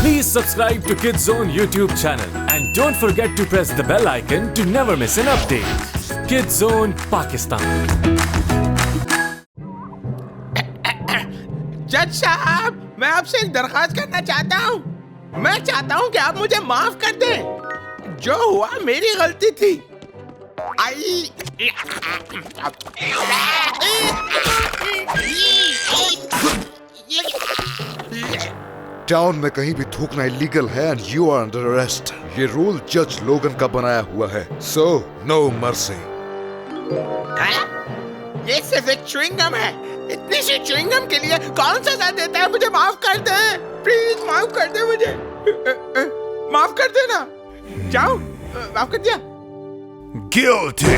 Please subscribe to Kids Zone YouTube channel and don't forget to press the bell icon to never miss an update. Kids Zone Pakistan. जज साहब, मैं आपसे एक दरखास्त करना चाहता हूँ। मैं चाहता हूँ कि आप मुझे माफ कर दें। जो हुआ मेरी गलती थी। आई टाउन में कहीं भी थूकना इलीगल है and you are under arrest. ये रूल जज लोगन का बनाया हुआ है, सो नो मर्सी। ये सिर्फ एक च्युइंग गम है। इतनी सी च्युइंग गम के लिए कौन सजा देता है? मुझे माफ कर दे, प्लीज माफ कर दे मुझे। माफ कर देना। जाओ, माफ कर दिया। Guilty.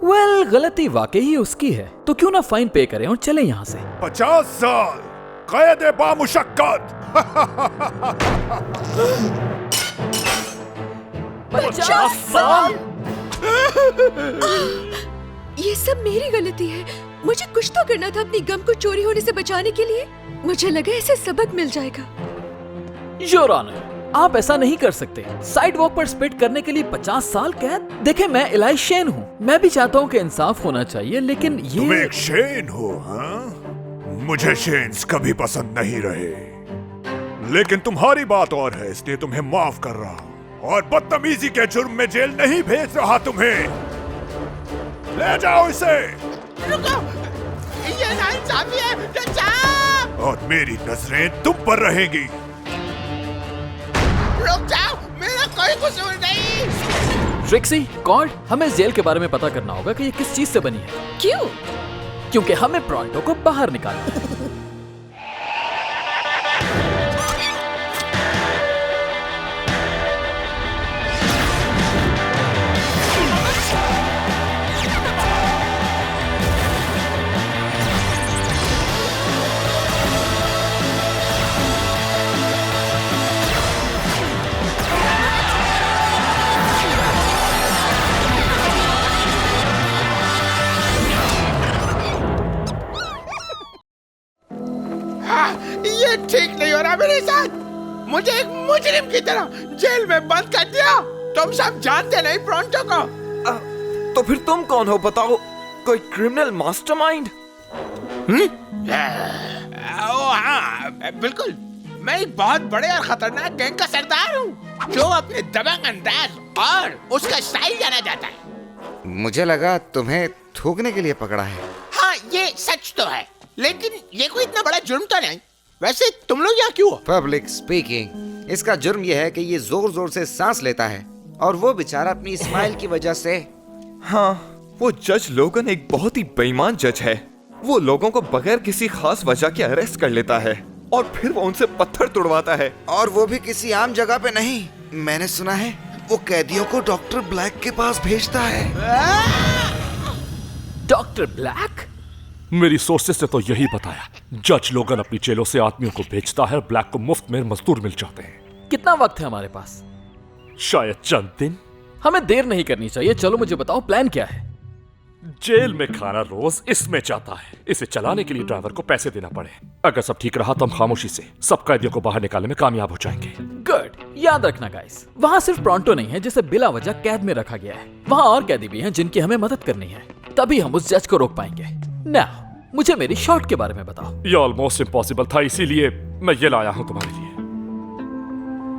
वेल, गलती वाकई ही उसकी है, तो क्यों ना फाइन पे करें और चले यहाँ से। 50 साल कैद बामुशक्कत। 50 साल? ये सब मेरी गलती है। मुझे कुछ तो करना था अपनी गम को चोरी होने से बचाने के लिए। मुझे लगा इसे सबक मिल जाएगा। योर ऑनर, आप ऐसा नहीं कर सकते। साइड वॉक पर स्पिट करने के लिए 50 साल कैद। देखें, मैं इलाई शेन हूँ। मैं भी चाहता हूँ कि इंसाफ होना चाहिए, लेकिन ये तुम एक शेन हो, हाँ? मुझे शेन्स कभी पसंद नहीं रहे, लेकिन तुम्हारी बात और है, इसलिए तुम्हें माफ कर रहा हूँ और बदतमीजी के जुर्म में जेल नहीं भेज रहा तुम्हें। ले जाओ इसे। रुको, ये नाइंसाफी है जज साहब। और मेरी नजरें तुम पर रहेंगी। रुक जाओ, मेरा कोई कसूर नहीं। ट्रिक्सी, कॉर्ड, हमें इस जेल के बारे में पता करना होगा कि ये किस चीज से बनी है। क्यों? क्योंकि हमें प्रोंटो को बाहर निकालना है। ये ठीक नहीं हो रहा मेरे साथ। मुझे एक मुजरिम की तरह जेल में बंद कर दिया। तुम सब जानते नहीं प्रोंटो को। तो फिर तुम कौन हो बताओ? कोई क्रिमिनल मास्टरमाइंड? ओ हाँ, बिल्कुल। मैं एक बहुत बड़े और खतरनाक गैंग का सरदार हूँ, जो अपने दबंग अंदाज और उसका स्टाइल जाना जाता है। मुझे लगा तुम्हें थूकने के लिए पकड़ा है। हाँ, ये सच तो है, लेकिन ये कोई इतना बड़ा जुर्म तो नहीं। वैसे तुम लोग यहाँ क्यों हो? Public speaking. इसका जुर्म यह है कि ये जोर जोर से सांस लेता है और वो बेचारा अपनी स्माइल की वजह से। हाँ, वो जज लोगन एक बहुत ही बेईमान जज है। वो लोगों को बगैर किसी खास वजह के अरेस्ट कर लेता है और फिर वो उनसे पत्थर तुड़वाता है। और वो भी किसी आम जगह पे नहीं। मैंने सुना है वो कैदियों को डॉक्टर ब्लैक के पास भेजता है। Doctor black? मेरी सोर्सेस ने तो यही बताया। जज लोगन अपनी जेलों से आदमियों को भेजता है और ब्लैक को मुफ्त में मजदूर मिल जाते हैं। कितना वक्त है हमारे पास? शायद चंद दिन। हमें देर नहीं करनी चाहिए। चलो मुझे बताओ, प्लान क्या है? जेल में खाना रोज इसमें जाता है। इसे चलाने के लिए ड्राइवर को पैसे देना पड़े। अगर सब ठीक रहा तो हम खामोशी से सब कैदियों को बाहर निकालने में कामयाब हो जाएंगे। गुड। याद रखना गाइस, वहाँ सिर्फ प्रोंटो नहीं है जिसे बिला वजह कैद में रखा गया है। वहाँ और कैदी भी हैं जिनकी हमें मदद करनी है। तभी हम उस जज को रोक पाएंगे। नाउ मुझे मेरी शॉट के बारे में बताओ। ये ऑलमोस्ट इम्पॉसिबल था, इसीलिए मैं ये लाया हूँ तुम्हारे लिए।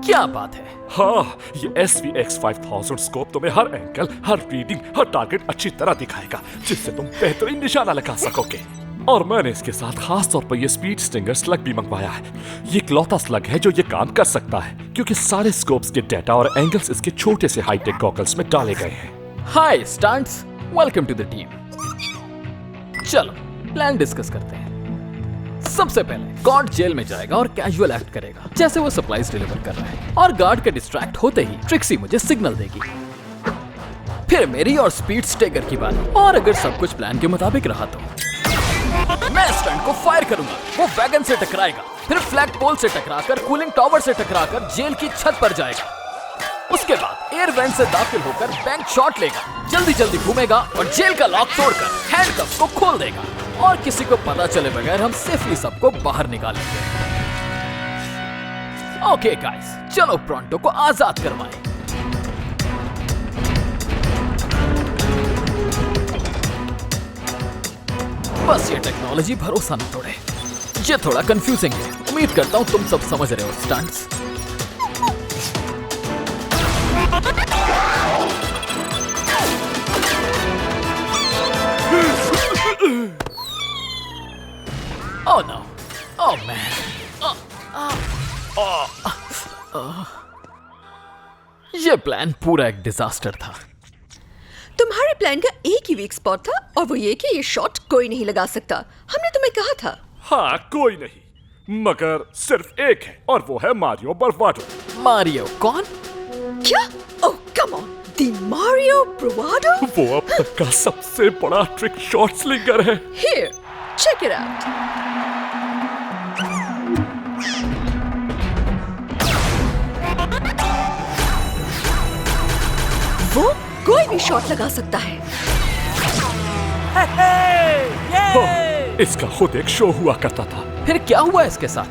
क्या बात है? हाँ, ये SVX 5000 स्कोप तुम्हें हर एंगल, हर रीडिंग, हर टारगेट अच्छी तरह दिखाएगा, जिससे तुम बेहतरीन निशाना लगा सकोगे। और मैंने इसके साथ खास तौर पर ये स्पीड स्टिंगर स्लग भी मंगवाया है। ये इकलौता स्लग है जो ये काम कर सकता है, क्योंकि सारे स्कोप्स के डेटा और एंगल्स इसके छोटे से हाईटेक गॉगल्स में डाले गए हैं। Hi stunts, welcome to the team. चलो प्लान डिस्कस करते हैं। सबसे पहले गॉड जेल में जाएगा और कैजुअल एक्ट करेगा, जैसे वो सप्लाईज डिलीवर कर रहा है। और गार्ड के डिस्ट्रैक्ट होते ही ट्रिक्सी मुझे सिग्नल देगी। फिर मेरी और स्पीड स्टेकर की बारी। और अगर सब कुछ प्लान के मुताबिक रहा तो मैं स्टंट को फायर करूंगा। वो वैगन से टकराएगा, फिर फ्लैग पोल से टकराकर कूलिंग टावर से टकराकर जेल की छत पर जाएगा। उसके बाद एयर वेंट से दाखिल होकर बैंक शॉट लेगा, जल्दी जल्दी घूमेगा और जेल का लॉक तोड़कर हैंडकफ को खोल देगा। और किसी को पता चले बगैर हम सेफली सबको बाहर निकालेंगे। ओके गाइस, चलो प्रोंटो को आजाद करवाएं। बस ये टेक्नोलॉजी भरोसा न तोड़े। ये थोड़ा कंफ्यूजिंग है, उम्मीद करता हूं तुम सब समझ रहे हो stunts. Oh no! Oh man! ये प्लान पूरा एक डिजास्टर था। तुम्हारे प्लान का एक ही वीक स्पॉट था और वो ये कि ये शॉट कोई नहीं लगा सकता। हमने तुम्हें कहा था। हाँ, कोई नहीं, मगर सिर्फ एक है और वो है मारियो बरवाडो। मारियो कौन? क्या? ओह कम ऑन, दी मारियो ब्रावाडो? वो अब तक का सबसे बड़ा ट्रिक शॉट स्लिंगर है। Here, check it out. वो कोई भी शॉट लगा सकता है। इसका खुद एक शो हुआ करता था। फिर क्या हुआ इसके साथ?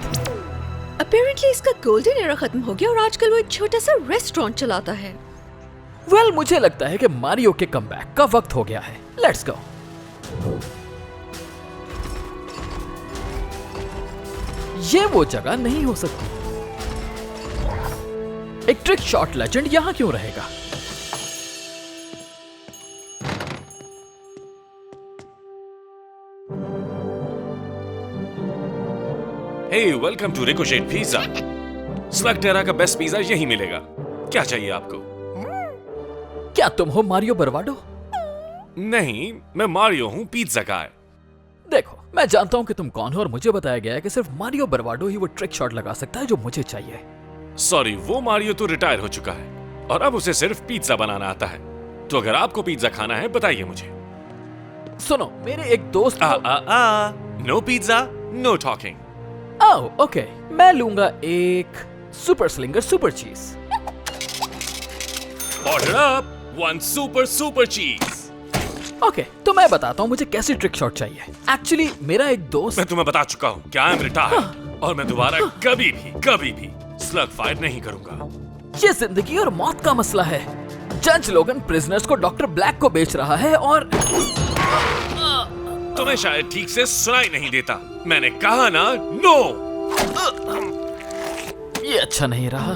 Apparently इसका गोल्डन एरा खत्म हो गया और आजकल वो एक छोटा सा रेस्टोरेंट चलाता है। वेल, मुझे लगता है कि मारियो के कमबैक का वक्त हो गया है। Let's go. ये वो जगह नहीं हो सकती। एक ट्रिक शॉट लेजेंड यहां क्यों रहेगा? Hey, welcome to Ricochet Pizza. Slugterra का बेस्ट पिज्जा यही मिलेगा। क्या चाहिए आपको? क्या तुम हो मारियो बरवाडो? नहीं, मैं मारियो हूँ, पिज्जा गाय। देखो, मैं जानता हूं कि तुम कौन हो और मुझे बताया गया है कि सिर्फ मारियो बरवाडो ही वो ट्रिक शॉट लगा सकता है जो मुझे चाहिए। सॉरी, वो मारियो तो रिटायर हो चुका है और अब उसे सिर्फ पिज्जा बनाना आता है। तो अगर आपको पिज्जा खाना है बताइए मुझे। सुनो, मेरे एक दोस्त नो पिज्जा, नो टॉकिंग। ओह, ओके, मैं लूंगा एक सुपर स्लिंगर सुपर चीज। ऑर्डर अप, 1 सुपर चीज। ओके, तो मैं बताता हूँ मुझे कैसी ट्रिक शॉट चाहिए। एक्चुअली मेरा एक दोस्त। मैं तुम्हें बता चुका हूँ कि आई एम रिटायर्ड और मैं दोबारा कभी भी स्लग फाइट नहीं करूंगा। ये जिंदगी और मौत का मसला है। जज लोगन प्रिजनर्स को डॉक्टर ब्लैक को बेच रहा है और तुम्हें शायद ठीक से सुनाई नहीं देता। मैंने कहा ना, नो। ये अच्छा नहीं रहा।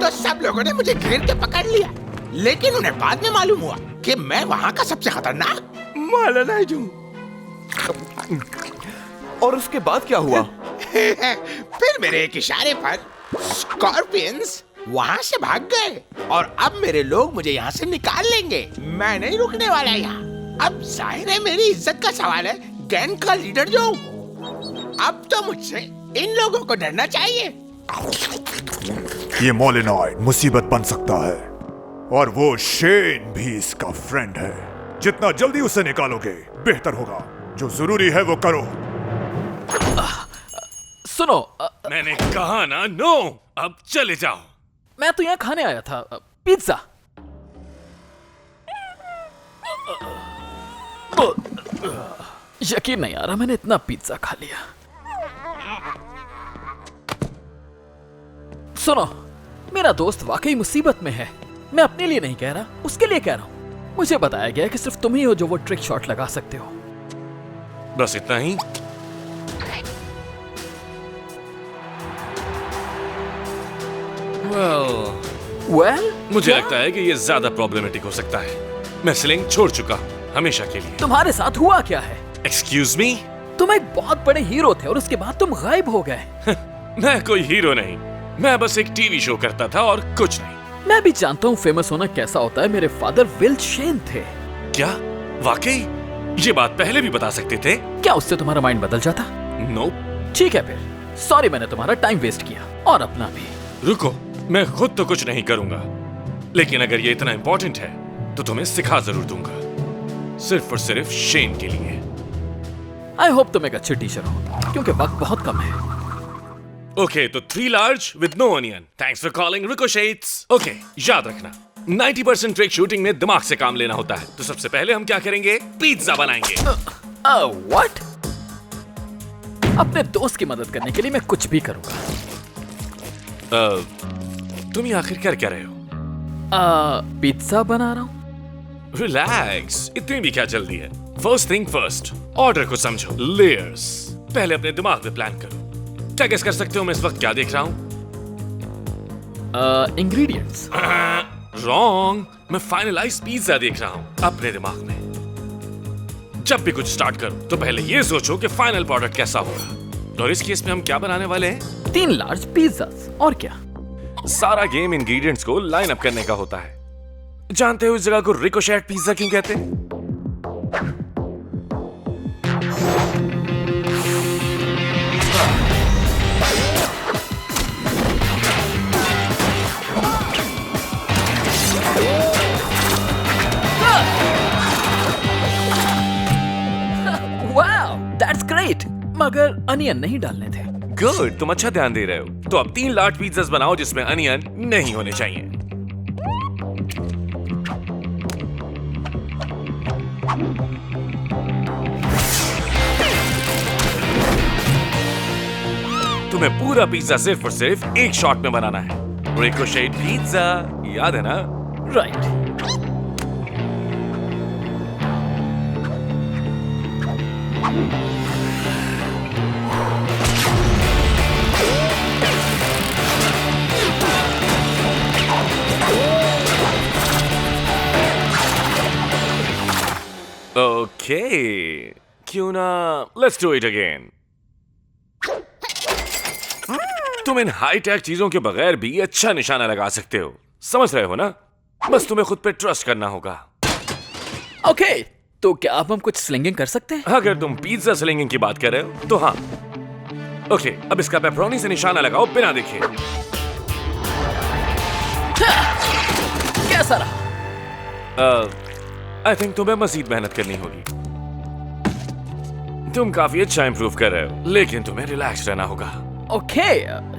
तो सब लोगों ने मुझे घेर के पकड़ लिया, लेकिन उन्हें बाद में मालूम हुआ कि मैं वहाँ का सबसे खतरनाक मालनाइज हूँ। और उसके बाद क्या हुआ? फिर मेरे एक इशारे पर स्कॉर्पियंस वहाँ से भाग गए और अब मेरे लोग मुझे यहाँ से निकाल लेंगे। मैं नहीं रुकने वाला यहाँ। अब जाहिर है मेरी इज्जत का सवाल है, गैंग का लीडर जो अब तो मुझसे इन लोगों को डरना चाहिए। ये मोलिनॉइड मुसीबत बन सकता है और वो शेन भी इसका फ्रेंड है। जितना जल्दी उसे निकालोगे बेहतर होगा। जो जरूरी है वो करो। सुनो, मैंने कहा ना, नो। अब चले जाओ। मैं तो यहाँ खाने आया था, पिज्जा। यकीन नहीं आ रहा मैंने इतना पिज्जा खा लिया। सुनो, मेरा दोस्त वाकई मुसीबत में है। मैं अपने लिए नहीं कह रहा, उसके लिए कह रहा हूं। मुझे बताया गया कि सिर्फ तुम ही हो जो वो ट्रिक शॉट लगा सकते हो। बस इतना ही? Well, मुझे लगता है कि ये ज्यादा प्रॉब्लमेटिक हो सकता है। मैं स्लिंग छोड़ चुका हमेशा के लिए। तुम्हारे साथ हुआ क्या है? Excuse me? तुम एक बहुत बड़े हीरो थे और उसके बाद तुम गायब हो गए। मैं कोई हीरो नहीं, मैं बस एक टीवी शो करता था और कुछ नहीं। मैं भी जानता हूँ फेमस होना कैसा होता है। मेरे फादर विल शेन थे। क्या? वाकई? ये बात पहले भी बता सकते थे। क्या उससे तुम्हारा माइंड बदल जाता? नो। ठीक है फिर, सॉरी मैंने तुम्हारा टाइम वेस्ट किया और अपना भी। रुको, मैं खुद तो कुछ नहीं करूंगा, लेकिन अगर ये इतना इंपॉर्टेंट है तो तुम्हें सिखा जरूर दूंगा, सिर्फ और सिर्फ शेन के लिए। आई होप तुम एक अच्छे टीचर हो, क्योंकि वक्त बहुत कम है। ओके, तो 3 large with no onion. Thanks for calling Ricochet's. Okay, याद रखना 90% ट्रिक शूटिंग में दिमाग से काम लेना होता है। तो सबसे पहले हम क्या करेंगे? पिज्जा बनाएंगे। व्हाट? अपने दोस्त की मदद करने के लिए मैं कुछ भी करूंगा। तुम ये आखिर कर क्या रहे हो? पिज्जा बना रहा हूँ। रिलैक्स, इतनी भी क्या जल्दी है? फर्स्ट थिंग फर्स्ट, ऑर्डर को समझो, लेयर्स। पहले अपने दिमाग में प्लान करो। क्या गेस कर सकते हो मैं इस वक्त क्या देख रहा हूँ? इंग्रेडिएंट्स। रॉन्ग, मैं फाइनलाइज्ड पिज्जा देख रहा हूँ अपने दिमाग में। जब भी कुछ स्टार्ट करो तो पहले ये सोचो कि फाइनल प्रोडक्ट कैसा होगा। और इस केस में हम क्या बनाने वाले हैं? 3 लार्ज पिज्जा। और क्या? सारा गेम इंग्रेडिएंट्स को लाइन अप करने का होता है। जानते हो इस जगह को रिकोशेट पिज्जा क्यों कहते हैं? Wow, that's great. मगर अनियन नहीं डालने थे। गुड, तुम अच्छा ध्यान दे रहे हो। तो अब 3 लार्ज पिज्जास बनाओ जिसमें अनियन नहीं होने चाहिए। तुम्हें पूरा पिज्जा सिर्फ और सिर्फ एक शॉट में बनाना है। रिकोशेट पिज्जा, याद है ना? राइट। ओके, क्यों ना लेट्स डू इट अगेन। तुम इन हाईटेक चीजों के बगैर भी अच्छा निशाना लगा सकते हो, समझ रहे हो ना? बस तुम्हें खुद पे ट्रस्ट करना होगा। ओके, तो क्या अब हम कुछ स्लिंगिंग कर सकते हैं? अगर तुम पिज्जा स्लिंगिंग की बात कर रहे हो तो हाँ। ओके, अब इसका पेपरोनी से निशाना लगाओ बिना देखे। कैसा रहा? आई थिंक तुम्हें मजीद मेहनत करनी होगी। तुम काफी अच्छा इंप्रूव कर रहे हो, लेकिन तुम्हें रिलैक्स रहना होगा। ओके,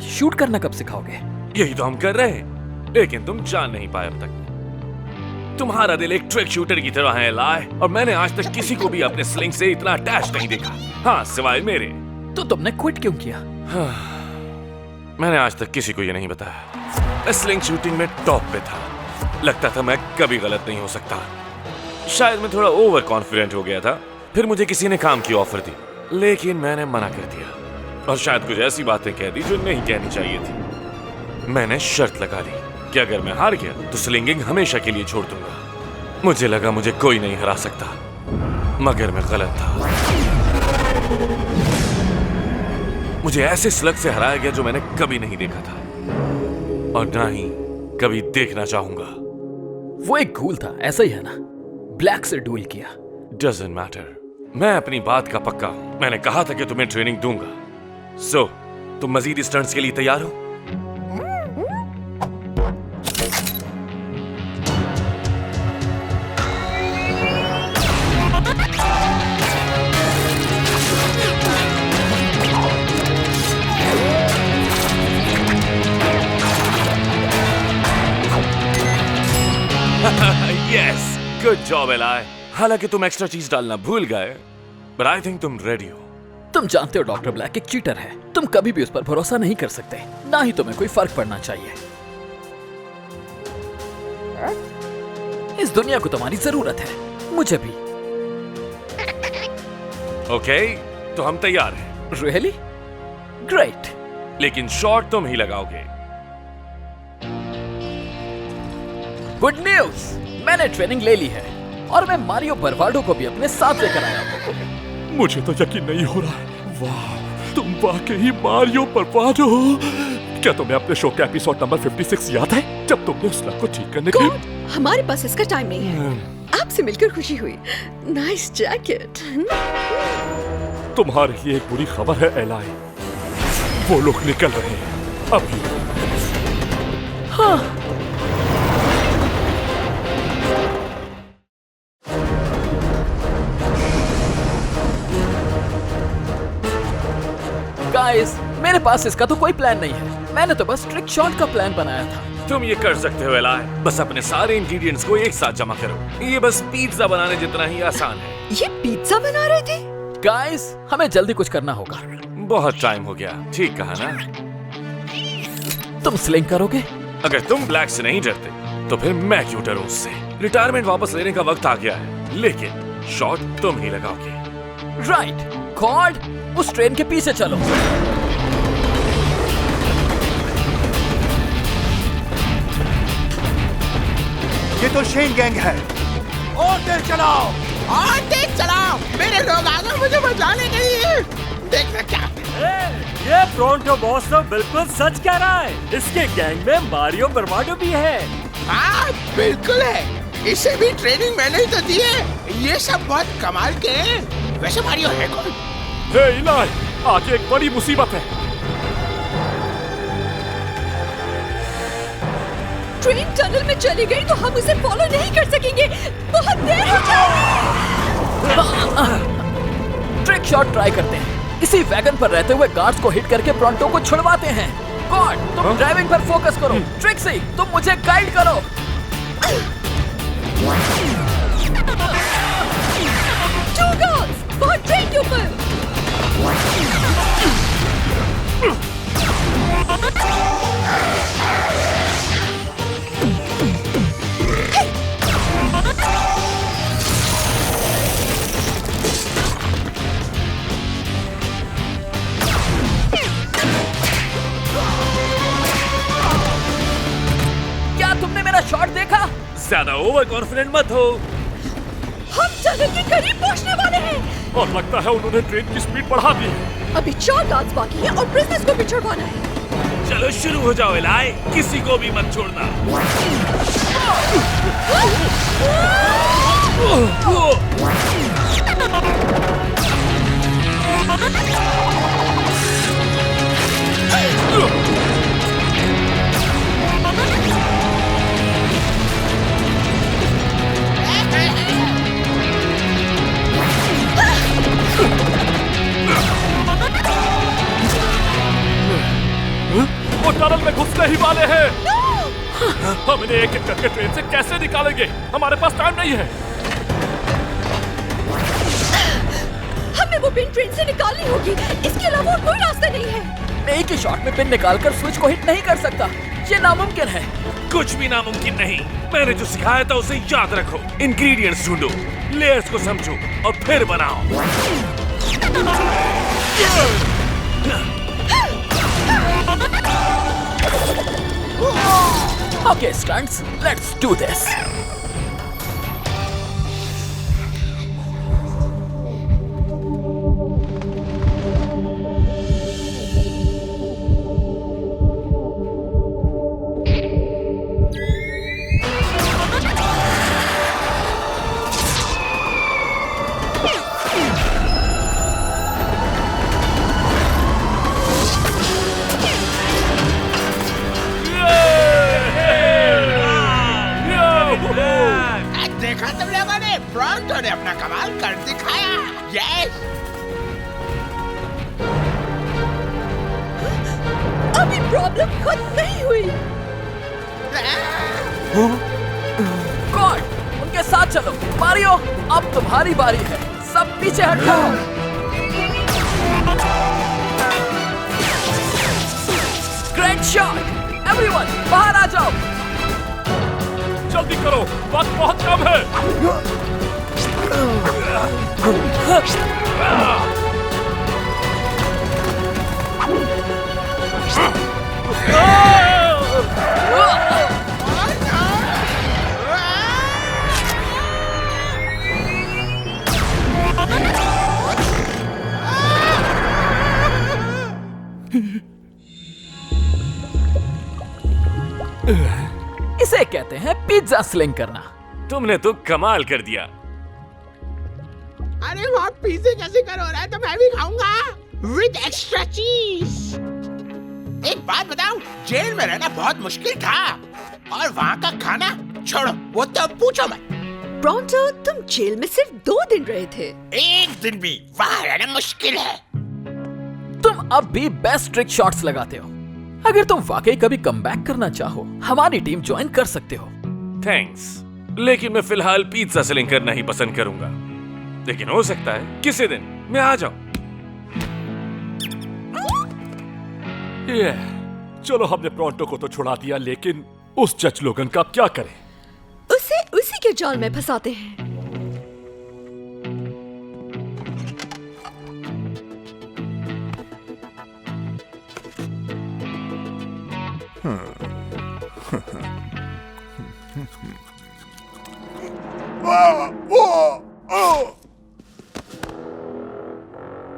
शूट करना कब सिखाओगे? यही तो हम कर रहे हैं, लेकिन तुम जान नहीं पाए अब तक। तुम्हारा दिल एक ट्रिक शूटर की तरह है एलाई, और मैंने आज तक किसी को भी अपने स्लिंग से इतना अटैच नहीं देखा, हाँ सिवाय मेरे। तो तुमने क्विट क्यों किया? मैंने आज तक किसी को ये नहीं बताया। मैं स्लिंग शूटिंग में टॉप पे था, लगता था मैं कभी गलत नहीं हो सकता। शायद मैं थोड़ा ओवर कॉन्फिडेंट हो गया था। फिर मुझे किसी ने काम की ऑफर दी, लेकिन मैंने मना कर दिया, और शायद कुछ ऐसी बातें कह दी जो नहीं कहनी चाहिए थी। मैंने शर्त लगा ली कि अगर मैं हार गया तो स्लिंगिंग हमेशा के लिए छोड़ दूंगा। मुझे लगा मुझे कोई नहीं हरा सकता, मगर मैं गलत था। मुझे ऐसे स्लग से हराया गया जो मैंने कभी नहीं देखा था, और ना ही कभी देखना चाहूंगा। वो एक घूल था, ऐसा ही है ना? ब्लैक से डूल किया। Doesn't matter, मैं अपनी बात का पक्का हूं। मैंने कहा था कि तुम्हें ट्रेनिंग दूंगा। सो, तुम मजीद स्टंट्स के लिए तैयार हो? Yes, good job, Eli. हालांकि तुम एक्स्ट्रा चीज डालना भूल गए, but I think तुम रेडी हो। तुम जानते हो डॉक्टर ब्लैक एक चीटर है। तुम कभी भी उस पर भरोसा नहीं कर सकते, ना ही तुम्हें कोई फर्क पड़ना चाहिए। इस दुनिया को तुम्हारी जरूरत है, मुझे भी। ओके, तो हम तैयार हैं। रियली? ग्रेट। लेकिन शॉट तुम ही लगाओगे। गुड न्यूज, मैंने ट्रेनिंग ले ली है, और मैं मारियो बर्बाडो को भी अपने साथ लेकर आया हूं। मुझे तो यकीन नहीं हो रहा है। वाह, तुम वाकई मारियो बर्बाडो हो। क्या तुम्हें अपने शो का एपिसोड नंबर 56 याद है, जब तुमने उस लग को ठीक करने के गॉड, हमारे पास इसका टाइम नहीं है। आपसे मिलकर खुशी हुई। Nice jacket. तुम्हारे लिए एक बुरी खबर है एलाई, वो लोग निकल रहे हैं अभी। हाँ। गाइस, मेरे पास इसका तो कोई प्लान नहीं है। मैंने तो बस ट्रिक शॉट का प्लान बनाया था। तुम ये कर सकते हो एलाई, बस अपने सारे इंग्रेडिएंट्स को एक साथ जमा करो। ये बस पिज्जा बनाने जितना ही आसान है। ये पिज्जा बना रहे थे? गाइस, हमें जल्दी कुछ करना होगा। बहुत टाइम हो गया, ठीक कहा ना? तुम स्लिंग करोगे? अगर तुम ब्लैक से नहीं डरते तो फिर मैं क्यों डरूं उससे? रिटायरमेंट वापस लेने का वक्त आ गया है, लेकिन शॉट तुम ही लगाओगे। राइट। कॉर्ड, उस ट्रेन के पीछे चलो। ये तो शेन गैंग है। और तेज चलाओ। और तेज चलाओ, मेरे लोग आ गए मुझे बचाने के लिए। देखना क्या ये प्रोंटो बॉस तो बिल्कुल सच कह रहा है। इसके गैंग में मारियो बर्बाडो भी है। हाँ बिल्कुल है, इसे भी ट्रेनिंग मैंने ही तो दी है। ये सब बहुत कमाल के हैं। वैसे मारियो है कौन? हे इलाय, आगे एक बड़ी मुसीबत है। ट्रेन टनल में चली गई तो हम उसे फॉलो नहीं कर सकेंगे, बहुत देर हो जाएगी। ट्रिक शॉट ट्राई करते हैं। इसी वैगन पर रहते हुए गार्ड्स को हिट करके प्रोंटो को छुड़वाते हैं। गॉड, तुम ड्राइविंग पर फोकस करो। ट्रिक्सी, तुम मुझे गाइड करो। टू गर्ल्स, बहुत ट्रेन के ऊपर। क्या तुमने मेरा शॉट देखा? ज्यादा ओवर कॉन्फिडेंट मत हो। हम टनल के करीब पहुंचने वाले हैं। और लगता है उन्होंने ट्रेन की स्पीड बढ़ा दी है। अभी 4 गार्ड्स बाकी हैं और प्रिजनर्स को भी छुड़वाना है। चलो शुरू हो जाओ इलाय, किसी को भी मत छोड़ना। वो टनल में घुसने ही वाले हैं। हम इन्हें एक एक करके ट्रेन से कैसे निकालेंगे? हमारे पास टाइम नहीं है। हमें वो पिन ट्रेन से निकालनी होगी, इसके अलावा और कोई रास्ता नहीं है। एक ही शॉट में पिन निकालकर स्विच को हिट नहीं कर सकता, ये नामुमकिन है। कुछ भी नामुमकिन नहीं। मैंने जो सिखाया था उसे याद रखो। इंग्रेडिएंट्स ढूंढो, लेयर्स को समझो और फिर बनाओ। Okay, stunts, let's do this. देखा तुम लोगों ने, प्रोंटो ने अपना कमाल कर दिखाया। यस, अभी प्रॉब्लम खत्म नहीं हुई। गॉड, उनके साथ चलो। मारियो, अब तुम्हारी बारी है। सब पीछे हट जाओ। Great shot. एवरीवन, बाहर आ जाओ। जल्दी करो, वक्त बहुत कम है। इसे कहते हैं पिज्जा स्लिंग करना। तुमने तो कमाल कर दिया। अरे वहाँ पिज़्ज़ा कैसे कर हो रहा है, तो मैं भी खाऊंगा विद एक्स्ट्रा चीज। एक बात बताऊं, जेल में रहना बहुत मुश्किल था और वहाँ का खाना छोड़ो, वो तो पूछो मत। प्रोंटो, तुम जेल में सिर्फ 2 दिन रहे थे। एक दिन भी वहाँ रहना मुश्किल है। तुम अब भी बेस्ट ट्रिक शॉट्स लगाते हो। अगर तुम वाकई कभी कमबैक करना चाहो, हमारी टीम ज्वाइन कर सकते हो। थैंक्स, लेकिन मैं फिलहाल पिज्जा सेलिंग करना ही पसंद करूंगा। लेकिन हो सकता है किसी दिन मैं आ जाऊं। ये चलो हमने प्रोंटो को तो छुड़ा दिया, लेकिन उस जज लोगन का क्या करें? उसे उसी के जाल में फंसाते हैं।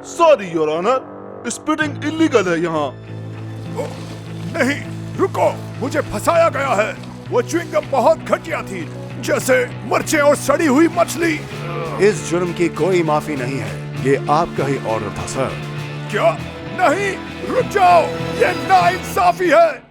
Sorry your honour, spitting illegal है यहाँ। नहीं, रुको, मुझे फंसाया गया है। वो च्युइंगम बहुत घटिया थी, जैसे मिर्चें और सड़ी हुई मछली। इस जुर्म की कोई माफी नहीं है, ये आपका ही ऑर्डर था सर। क्या? नहीं, रुक जाओ, ये नाइंसाफी है।